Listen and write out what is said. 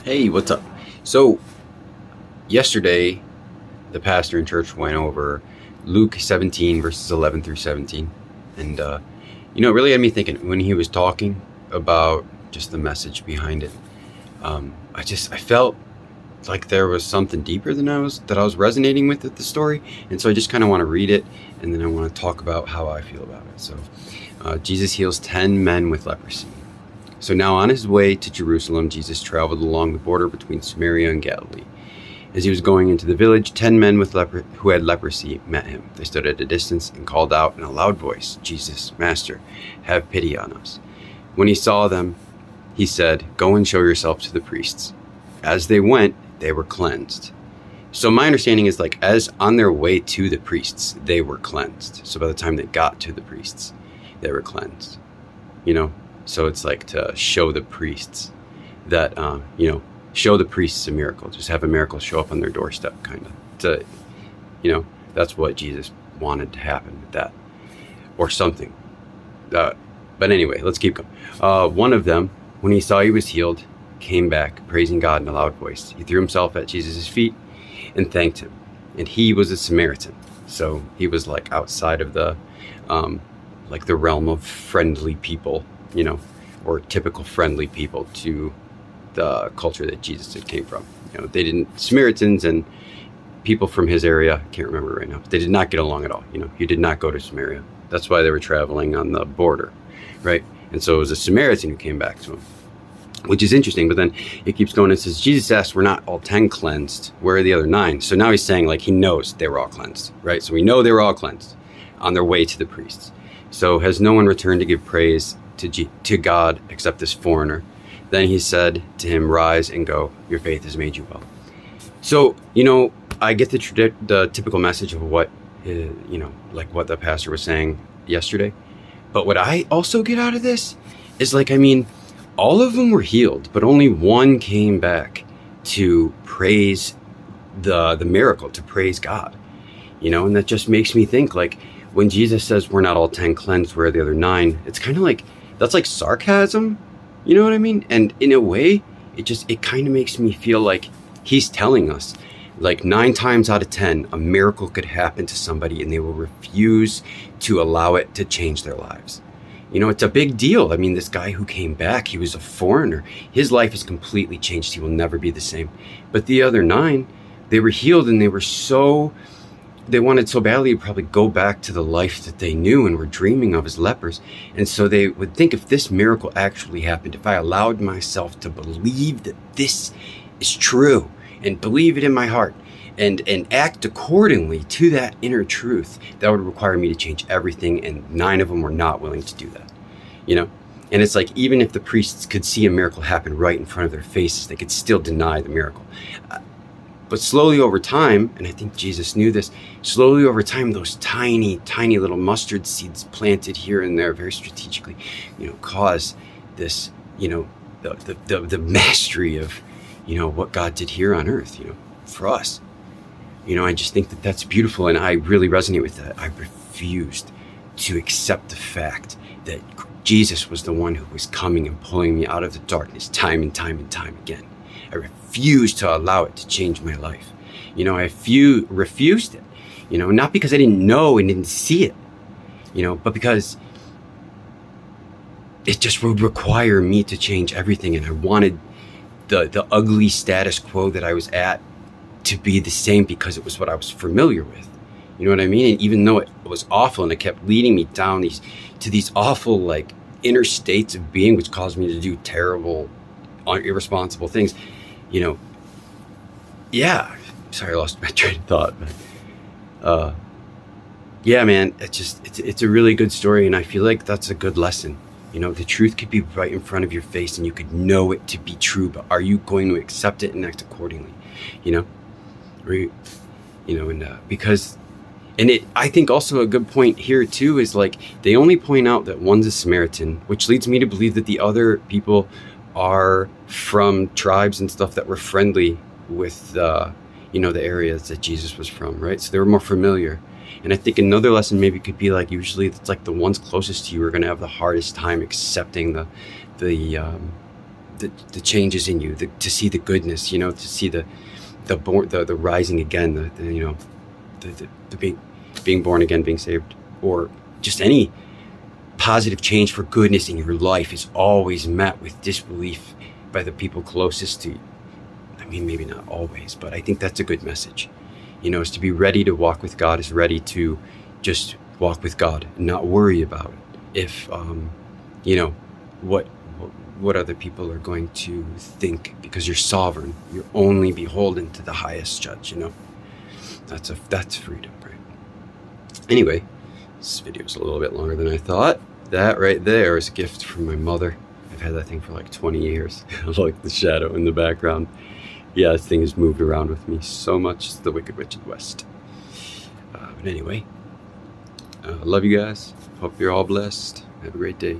Hey, what's up? So, yesterday, the pastor in church went over Luke 17, verses 11 through 17. And, it really had me thinking when he was talking about just the message behind it. I felt like there was something deeper than I was resonating with the story. And so I just kind of want to read it, and then I want to talk about how I feel about it. So, Jesus heals 10 men with leprosy. So now on his way to Jerusalem, Jesus traveled along the border between Samaria and Galilee. As he was going into the village, 10 men who had leprosy met him. They stood at a distance and called out in a loud voice, "Jesus, Master, have pity on us." When he saw them, he said, "Go and show yourself to the priests." As they went, they were cleansed. So my understanding is as on their way to the priests, they were cleansed. So by the time they got to the priests, they were cleansed. You know? So it's like to show the priests that, show the priests a miracle. Just have a miracle show up on their doorstep, kind of. That's what Jesus wanted to happen with that. Or something. But anyway, let's keep going. One of them, when he saw he was healed, came back, praising God in a loud voice. He threw himself at Jesus' feet and thanked him. And he was a Samaritan. So he was outside of the realm of friendly people, or typical friendly people to the culture that Jesus had came from. They didn't, Samaritans and people from his area, I can't remember right now, but they did not get along at all. He did not go to Samaria. That's why they were traveling on the border, right? And so it was a Samaritan who came back to him, which is interesting. But then it keeps going. It says, Jesus asked, "We're not all 10 cleansed? Where are the other 9? So now he's saying he knows they were all cleansed, right? So we know they were all cleansed on their way to the priests. So has no one returned to give praise to God except this foreigner? Then he said to him, 'Rise and go. Your faith has made you well.'" So, I get the typical message of what, what the pastor was saying yesterday. But what I also get out of this is all of them were healed, but only one came back to praise the miracle, to praise God. And that just makes me think when Jesus says we're not all 10 cleansed, where are the other 9? It's kind of that's sarcasm. You know what I mean? And in a way, it kind of makes me feel like he's telling us 9 times out of 10, a miracle could happen to somebody and they will refuse to allow it to change their lives. It's a big deal. I mean, this guy who came back, he was a foreigner. His life is completely changed. He will never be the same. But the other 9, they were healed, and they wanted so badly to probably go back to the life that they knew and were dreaming of as lepers. And so they would think, if this miracle actually happened, if I allowed myself to believe that this is true and believe it in my heart and act accordingly to that inner truth, that would require me to change everything. And 9 of them were not willing to do that, And it's even if the priests could see a miracle happen right in front of their faces, they could still deny the miracle. But slowly over time, and I think Jesus knew this, slowly over time, those tiny, tiny little mustard seeds planted here and there very strategically, cause this, the mastery of, what God did here on earth, for us. I just think that that's beautiful, and I really resonate with that. I refused to accept the fact that Jesus was the one who was coming and pulling me out of the darkness time and time and time again. I refused to allow it to change my life. I refused it, not because I didn't know and didn't see it, but because it just would require me to change everything. And I wanted the ugly status quo that I was at to be the same, because it was what I was familiar with. You know what I mean? And even though it was awful and it kept leading me down these awful inner states of being, which caused me to do terrible, irresponsible things, yeah, sorry, I lost my train of thought. But, yeah, man, it's a really good story. And I feel like that's a good lesson. The truth could be right in front of your face and you could know it to be true, but are you going to accept it and act accordingly? I think also a good point here too is they only point out that one's a Samaritan, which leads me to believe that the other people are from tribes and stuff that were friendly with the areas that Jesus was from, right? So they were more familiar. And I think another lesson maybe could be usually it's the ones closest to you are going to have the hardest time accepting the the changes in you, to see the goodness, to see the rising again, the being born again, being saved, or just any positive change for goodness in your life is always met with disbelief by the people closest to you. I mean, maybe not always, but I think that's a good message. Is to be ready to walk with God, is ready to just walk with God and not worry about if, what other people are going to think, because you're sovereign. You're only beholden to the highest judge, That's freedom, right? Anyway, this video is a little bit longer than I thought. That right there is a gift from my mother. I've had that thing for like 20 years. I like the shadow in the background. Yeah, this thing has moved around with me so much. It's the Wicked Witch of the West. But anyway, love you guys. Hope you're all blessed. Have a great day.